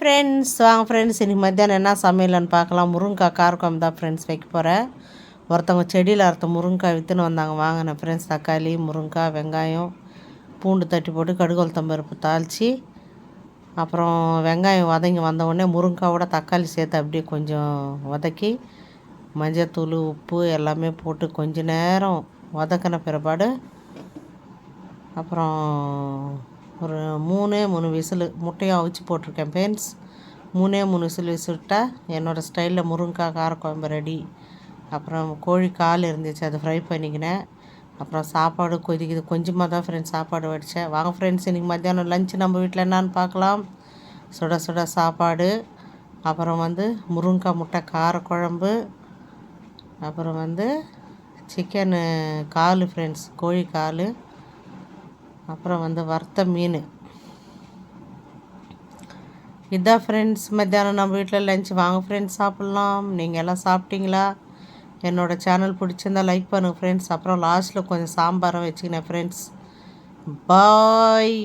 Friends, வாங்க friends, இன்றைக்கி மத்தியானம் என்ன சமையல்னு பார்க்கலாம். முருங்கைக்காய் காரக்குழம்பு தான் ஃப்ரெண்ட்ஸ் வைக்க போகிறேன். ஒருத்தவங்க செடியில் அறுத்த முருங்கைக்காய் விற்றுன்னு வந்தாங்க, வாங்கினேன் ஃப்ரெண்ட்ஸ். தக்காளி, முருங்கைக்காய், வெங்காயம், பூண்டு தட்டி போட்டு கடுகு உளுத்தம் பருப்பு தாளித்து, அப்புறம் வெங்காயம் வதங்கி வந்தவுடனே முருங்கைக்காவோட தக்காளி சேர்த்து அப்படியே கொஞ்சம் வதக்கி மஞ்சத்தூள், உப்பு எல்லாமே போட்டு கொஞ்ச நேரம் வதக்கின பிறப்பாடு அப்புறம் ஒரு 3 விசில் முட்டையும் அவிச்சு போட்டிருக்கேன் ஃப்ரெண்ட்ஸ். 3 விசில் விட்டால் என்னோடய ஸ்டைலில் முருங்கைக்காய் காரக்குழம்பு ரெடி. அப்புறம் கோழி கால் இருந்துச்சு, அதை ஃப்ரை பண்ணிக்கினேன். அப்புறம் சாப்பாடு கொதிக்குது, கொஞ்சமாக தான் ஃப்ரெண்ட்ஸ் சாப்பாடு வடித்தேன். வாங்க ஃப்ரெண்ட்ஸ், இன்றைக்கி மத்தியானம் லஞ்சு நம்ம வீட்டில் என்னான்னு பார்க்கலாம். சுட சுட சாப்பாடு, அப்புறம் முருங்கைக்காய் முட்டை காரக்குழம்பு, அப்புறம் சிக்கனு கால் ஃப்ரெண்ட்ஸ், கோழி கால், அப்புறம் வறுத்த மீன். இதான் ஃப்ரெண்ட்ஸ் மத்தியானம் நம்ம வீட்டில் லஞ்ச். வாங்க ஃப்ரெண்ட்ஸ் சாப்பிட்லாம். நீங்கள் எல்லாம் சாப்பிட்டீங்களா? என்னோடய சேனல் பிடிச்சிருந்தால் லைக் பண்ணுங்கள் ஃப்ரெண்ட்ஸ். அப்புறம் லாஸ்ட்டில் கொஞ்சம் சாம்பாரும் வச்சுக்கினேன் ஃப்ரெண்ட்ஸ். பாய்.